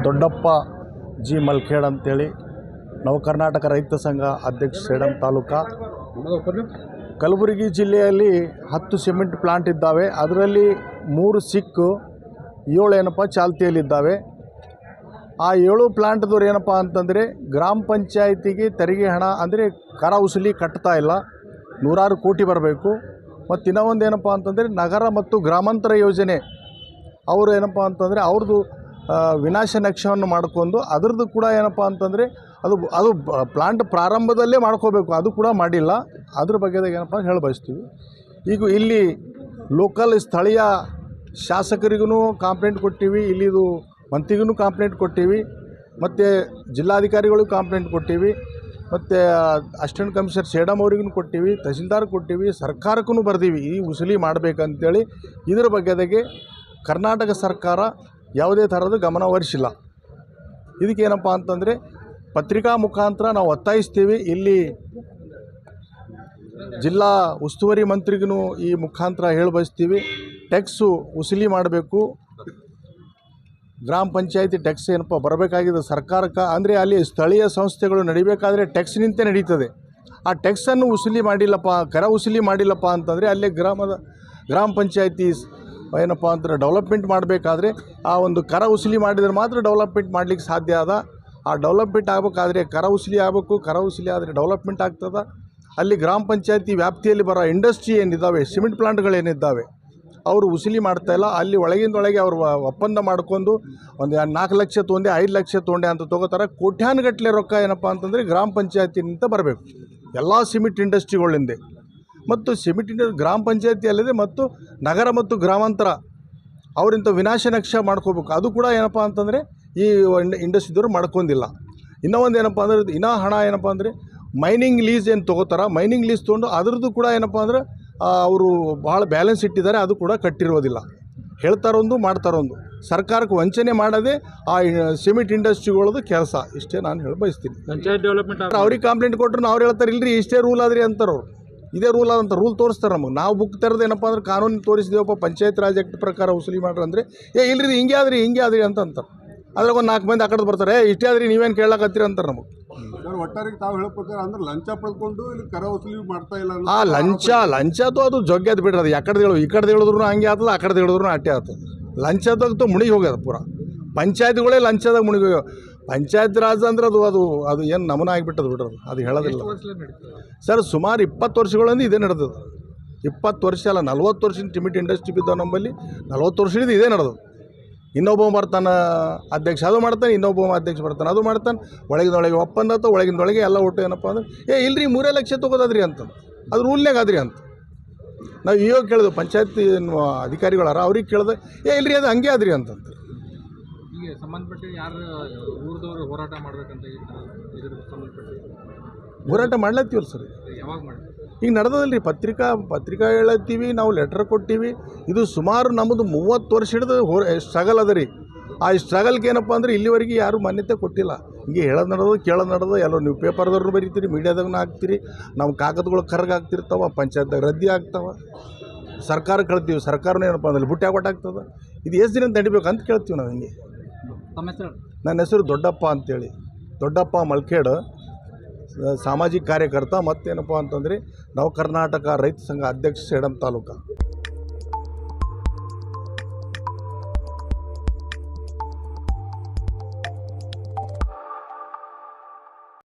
ದೊಡ್ಡಪ್ಪ ಜಿ ಮಲ್ಖೇಡ್ ಅಂತೇಳಿ ನವ ಕರ್ನಾಟಕ ರೈತ ಸಂಘ ಅಧ್ಯಕ್ಷ ಸೇಡಂ ತಾಲೂಕಾ. ಕಲಬುರಗಿ ಜಿಲ್ಲೆಯಲ್ಲಿ 10 ಸಿಮೆಂಟ್ ಪ್ಲಾಂಟ್ ಇದ್ದಾವೆ. ಅದರಲ್ಲಿ 3 ಸಿಕ್ಕು 7 ಏನಪ್ಪ ಚಾಲ್ತಿಯಲ್ಲಿದ್ದಾವೆ. ಆ 7 ಪ್ಲಾಂಟ್ದವ್ರು ಏನಪ್ಪ ಅಂತಂದರೆ ಗ್ರಾಮ ಪಂಚಾಯಿತಿಗೆ ತೆರಿಗೆ ಹಣ ಅಂದರೆ ಕರ ವಸೂಲಿ ಕಟ್ತಾ ಇಲ್ಲ, 100 ಕೋಟಿ ಬರಬೇಕು. ಮತ್ತು ಇನ್ನೂ ಒಂದು ಏನಪ್ಪ ಅಂತಂದರೆ ನಗರ ಮತ್ತು ಗ್ರಾಮಾಂತರ ಯೋಜನೆ ಅವರು ಏನಪ್ಪ ಅಂತಂದರೆ ಅವ್ರದ್ದು ವಿನಾಶ ನಕ್ಷೆಯನ್ನು ಮಾಡಿಕೊಂಡು ಅದರದ್ದು ಕೂಡ ಏನಪ್ಪ ಅಂತಂದರೆ ಅದು ಪ್ಲಾಂಟ್ ಪ್ರಾರಂಭದಲ್ಲೇ ಮಾಡ್ಕೋಬೇಕು, ಅದು ಕೂಡ ಮಾಡಿಲ್ಲ. ಅದ್ರ ಬಗ್ಗೆದಾಗ ಏನಪ್ಪ ಹೇಳಿ ಬಯಸ್ತೀವಿ. ಈಗ ಇಲ್ಲಿ ಲೋಕಲ್ ಸ್ಥಳೀಯ ಶಾಸಕರಿಗೂ ಕಂಪ್ಲೇಂಟ್ ಕೊಟ್ಟಿವಿ, ಇಲ್ಲಿದು ಮಂತ್ರಿಗೂ ಕಂಪ್ಲೇಂಟ್ ಕೊಟ್ಟಿವಿ, ಮತ್ತು ಜಿಲ್ಲಾಧಿಕಾರಿಗಳಿಗೂ ಕಂಪ್ಲೇಂಟ್ ಕೊಟ್ಟಿವಿ, ಮತ್ತು ಅಸಿಸ್ಟೆಂಟ್ ಕಮಿಷನರ್ ಸೇಡಂ ಅವ್ರಿಗೂ ಕೊಟ್ಟಿವಿ, ತಹಸೀಲ್ದಾರ್ ಕೊಟ್ಟಿವಿ, ಸರ್ಕಾರಕ್ಕೂ ಬರ್ದೀವಿ ಈ ವಸೂಲಿ ಮಾಡಬೇಕಂತೇಳಿ. ಇದರ ಬಗ್ಗೆದಾಗೆ ಕರ್ನಾಟಕ ಸರ್ಕಾರ ಯಾವುದೇ ಥರದ ಗಮನ ಹರಿಸಿಲ್ಲ. ಇದಕ್ಕೇನಪ್ಪ ಅಂತಂದರೆ ಪತ್ರಿಕಾ ಮುಖಾಂತರ ನಾವು ಒತ್ತಾಯಿಸ್ತೀವಿ. ಇಲ್ಲಿ ಜಿಲ್ಲಾ ಉಸ್ತುವಾರಿ ಮಂತ್ರಿಗೂ ಈ ಮುಖಾಂತರ ಹೇಳಿ ಬಯಸ್ತೀವಿ, ಟ್ಯಾಕ್ಸು ವಸೂಲಿ ಮಾಡಬೇಕು. ಗ್ರಾಮ ಪಂಚಾಯತಿ ಟ್ಯಾಕ್ಸ್ ಏನಪ್ಪ ಬರಬೇಕಾಗಿದೆ ಸರ್ಕಾರಕ್ಕೆ, ಅಂದರೆ ಅಲ್ಲಿ ಸ್ಥಳೀಯ ಸಂಸ್ಥೆಗಳು ನಡಿಬೇಕಾದ್ರೆ ಟ್ಯಾಕ್ಸ್ ನಿಂತೇ ನಡೀತದೆ. ಆ ಟ್ಯಾಕ್ಸನ್ನು ವಸೂಲಿ ಮಾಡಿಲ್ಲಪ್ಪ, ಕರ ವಸೂಲಿ ಮಾಡಿಲ್ಲಪ್ಪ ಅಂತಂದರೆ ಅಲ್ಲೇ ಗ್ರಾಮ ಪಂಚಾಯತಿ ಏನಪ್ಪ ಅಂದ್ರೆ ಡೆವಲಪ್ಮೆಂಟ್ ಮಾಡಬೇಕಾದ್ರೆ ಆ ಒಂದು ಕರ ವಸೂಲಿ ಮಾಡಿದರೆ ಮಾತ್ರ ಡೆವಲಪ್ಮೆಂಟ್ ಮಾಡಲಿಕ್ಕೆ ಸಾಧ್ಯ ಅದ. ಆ ಡೆವಲಪ್ಮೆಂಟ್ ಆಗಬೇಕಾದ್ರೆ ಕರ ವಸೂಲಿ ಆಗಬೇಕು, ಕರ ವಸೂಲಿ ಆದರೆ ಡೆವಲಪ್ಮೆಂಟ್ ಆಗ್ತದೆ. ಅಲ್ಲಿ ಗ್ರಾಮ ಪಂಚಾಯತಿ ವ್ಯಾಪ್ತಿಯಲ್ಲಿ ಬರೋ ಇಂಡಸ್ಟ್ರಿ ಏನಿದ್ದಾವೆ, ಸಿಮೆಂಟ್ ಪ್ಲಾಂಟ್ಗಳೇನಿದ್ದಾವೆ ಅವರು ವಸೂಲಿ ಮಾಡ್ತಾಯಿಲ್ಲ. ಅಲ್ಲಿ ಒಳಗಿಂದೊಳಗೆ ಅವರು ಒಪ್ಪಂದ ಮಾಡ್ಕೊಂಡು ಒಂದು 4 ಲಕ್ಷ ತೊಗೊಂಡೆ 5 ಲಕ್ಷ ತೊಗೊಂಡೆ ಅಂತ ತೊಗೋತಾರೆ. ಕೋಟ್ಯಾನುಗಟ್ಟಲೆ ರೊಕ್ಕ ಏನಪ್ಪ ಅಂತಂದರೆ ಗ್ರಾಮ ಪಂಚಾಯತಿನಿಂದ ಬರಬೇಕು ಎಲ್ಲ ಸಿಮೆಂಟ್ ಇಂಡಸ್ಟ್ರಿಗಳಿಂದ. ಮತ್ತು ಸಿಮೆಂಟ್ ಗ್ರಾಮ ಪಂಚಾಯತಿ ಅಲ್ಲದೆ ಮತ್ತು ನಗರ ಮತ್ತು ಗ್ರಾಮಾಂತರ ಅವರಿಂಥ ವಿನಾಶ ನಕ್ಷೆ ಮಾಡ್ಕೋಬೇಕು. ಅದು ಕೂಡ ಏನಪ್ಪ ಅಂತಂದರೆ ಈ ಇಂಡಸ್ಟ್ರಿದವರು ಮಾಡ್ಕೊಂಡಿಲ್ಲ. ಇನ್ನೂ ಒಂದು ಏನಪ್ಪ ಅಂದರೆ ಇನ್ನೂ ಹಣ ಏನಪ್ಪ ಅಂದರೆ ಮೈನಿಂಗ್ ಲೀಸ್ ಏನು ತೊಗೋತಾರೆ, ಮೈನಿಂಗ್ ಲೀಸ್ ತೊಗೊಂಡು ಅದರದ್ದು ಕೂಡ ಏನಪ್ಪ ಅಂದರೆ ಅವರು ಭಾಳ ಬ್ಯಾಲೆನ್ಸ್ ಇಟ್ಟಿದ್ದಾರೆ, ಅದು ಕೂಡ ಕಟ್ಟಿರೋದಿಲ್ಲ. ಹೇಳ್ತಾರೊಂದು ಮಾಡ್ತಾರೊಂದು, ಸರ್ಕಾರಕ್ಕೆ ವಂಚನೆ ಮಾಡೋದೇ ಆ ಸಿಮೆಂಟ್ ಇಂಡಸ್ಟ್ರಿಗಳದ್ದು ಕೆಲಸ. ಇಷ್ಟೇ ನಾನು ಹೇಳಿ ಬಯಸ್ತೀನಿ. ಪಂಚಾಯತ್ ಡೆವಲಪ್ಮೆಂಟ್ ಅವ್ರಿಗೆ ಕಂಪ್ಲೇಂಟ್ ಕೊಟ್ಟರು ಅವ್ರು ಹೇಳ್ತಾರೆ ಇಲ್ಲರಿ ಇಷ್ಟೇ ರೂಲ್ ಆದ್ರಿ ಅಂತಾರೆ. ಅವ್ರು ಇದೇ ರೂಲ್ ಆದಂಥ ರೂಲ್ ತೋರಿಸ್ತಾರೆ ನಮಗೆ. ನಾವು ಬುಕ್ ತರೋದು ಏನಪ್ಪ ಅಂದ್ರೆ ಕಾನೂನು ತೋರಿಸಿದೇವಪ್ಪ ಪಂಚಾಯತ್ ರಾಜ್ ಆ್ಯಕ್ಟ್ ಪ್ರಕಾರ ವಸೂಲಿ ಮಾಡ್ರಿ ಅಂದರೆ ಇಲ್ಲರಿ ಹಿಂಗೆ ಆದ್ರಿ ಅಂತ ಅಂತಾರೆ. ಅದ್ರಾಗ ಒಂದು 4 ಮಂದಿ ಆ ಕಡೆ ಬರ್ತಾರೆ, ಇಷ್ಟೇ ಆದ್ರಿ ನೀವೇನು ಕೇಳಕತ್ತೀರಿ ಅಂತಾರೆ ನಮಗೆ. ಒಟ್ಟಾರೆ ತಾವು ಹೇಳೋ ಪ್ರಕಾರ ಅಂದ್ರೆ ಲಂಚ ಪಡ್ಕೊಂಡು ಇಲ್ಲಿ ಕರ ವಸೂಲಿ ಮಾಡ್ತಾ ಇಲ್ಲ. ಆ ಲಂಚದ್ದು ಅದು ಜೊಗ್ಗದ ಬಿಡ್ರಿ. ಅದು ಈ ಕಡೆ ಹೇಳಿದ್ರು ಹಂಗೆ ಆಗ್ತದೆ, ಆ ಕಡೆ ಹೇಳಿದ್ರು ಅಟ್ಟೆ ಆಗ್ತದೆ. ಲಂಚದಾಗ ಮುಣಿಗಿ ಹೋಗ್ಯದ ಪೂರ. ಪಂಚಾಯತ್ಗಳೇ ಲಂಚದಾಗ ಮುಣಿಗಿ ಹೋಗ್ಯಾವ. ಪಂಚಾಯತ್ ರಾಜ್ ಅಂದ್ರೆ ಅದು ಏನು ನಮೂನ ಆಗಿಬಿಟ್ಟದು ಬಿಡ್ರಿ. ಅದು ಹೇಳೋದಿಲ್ಲ ಸರ್. ಸುಮಾರು 20 ವರ್ಷಗಳಿಂದ ಇದೇ ನಡೆದದು. 20 ವರ್ಷ ಅಲ್ಲ, 40 ವರ್ಷದ ಸಿಮೆಂಟ್ ಇಂಡಸ್ಟ್ರಿ ಬಿದ್ದಾವೆ ನಮ್ಮಲ್ಲಿ. 40 ವರ್ಷದಿಂದ ಇದೇ ನಡೆದು. ಇನ್ನೊಬ್ಬ ಬರ್ತಾನೆ ಅಧ್ಯಕ್ಷ ಅದು ಮಾಡ್ತಾನೆ, ಇನ್ನೊಬ್ಬ ಅಧ್ಯಕ್ಷ ಬರ್ತಾನೆ ಅದು ಮಾಡ್ತಾನೆ. ಒಳಗಿನೊಳಗೆ ಒಪ್ಪಂದ ಅಥವಾ ಒಳಗಿನೊಳಗೆ ಎಲ್ಲ ಒಟ್ಟು ಏನಪ್ಪ ಅಂದ್ರೆ ಇಲ್ಲರಿ 3 ಲಕ್ಷ ತೊಗೋದದ್ರಿ ಅಂತ, ಅದು ರೂಲ್ನಾಗ ಆದ್ರಿ ಅಂತ ನಾವು ಇವಾಗ ಕೇಳಿದ್ವಿ. ಪಂಚಾಯತಿ ಅಧಿಕಾರಿಗಳಾರ ಅವ್ರಿಗೆ ಕೇಳಿದೆ, ಇಲ್ಲರಿ ಅದು ಹಂಗೆ ಆದ್ರಿ ಅಂತಂತ. ಈಗ ಸಂಬಂಧಪಟ್ಟ ಯಾರು ಊರದವರು ಹೋರಾಟ ಮಾಡ್ಬೇಕಂತ ಹೋರಾಟ ಮಾಡ್ಲತ್ತೀವಲ್ಲ ಸರ್. ಯಾವಾಗ ಮಾಡಿ ಈಗ ನಡೆದದಲ್ರಿ. ಪತ್ರಿಕಾ ಹೇಳತ್ತೀವಿ, ನಾವು ಲೆಟರ್ ಕೊಟ್ಟಿವಿ. ಇದು ಸುಮಾರು ನಮ್ಮದು 30 ವರ್ಷ ಹಿಡಿದು ಸ್ಟ್ರಗಲ್ ಅದ ರೀ. ಆ ಸ್ಟ್ರಗಲ್ಗೆ ಏನಪ್ಪ ಅಂದ್ರೆ ಇಲ್ಲಿವರೆಗೆ ಯಾರೂ ಮಾನ್ಯತೆ ಕೊಟ್ಟಿಲ್ಲ. ಹಿಂಗೆ ಹೇಳೋದು ನಡೆದು ಕೇಳೋದು ನಡೆದು ಎಲ್ಲೋ ನೀವು ಪೇಪರ್ದವ್ರನ್ನೂ ಬರೀತೀರಿ, ಮೀಡಿಯಾದಾಗೂ ಹಾಕ್ತೀರಿ, ನಮ್ಮ ಕಾಗದಗಳು ಕರ್ಗೆ ಆಗ್ತಿರ್ತಾವೆ, ಪಂಚಾಯತ್ದಾಗ ರದ್ದಿ ಆಗ್ತಾವೆ, ಸರ್ಕಾರ ಕಳ್ತೀವಿ. ಸರ್ಕಾರನೇ ಏನಪ್ಪ ಅಂದ್ರೆ ಬುಟ್ಟಿ ಕೊಟ್ಟಾಗ್ತದೆ. ಇದು ಎಷ್ಟು ದಿನ ನಡಿಬೇಕು ಅಂತ ಕೇಳ್ತೀವಿ ನಾವು. ಹಿಂಗೆ ನನ್ನ ಹೆಸರು ದೊಡ್ಡಪ್ಪ ಅಂತೇಳಿ, ದೊಡ್ಡಪ್ಪ ಮಲ್ಖೇಡ್, ಸಾಮಾಜಿಕ ಕಾರ್ಯಕರ್ತ. ಮತ್ತೇನಪ್ಪ ಅಂತಂದರೆ ನವ ಕರ್ನಾಟಕ ರೈತ ಸಂಘ ಅಧ್ಯಕ್ಷ ಸೇಡಂ ತಾಲೂಕಾ.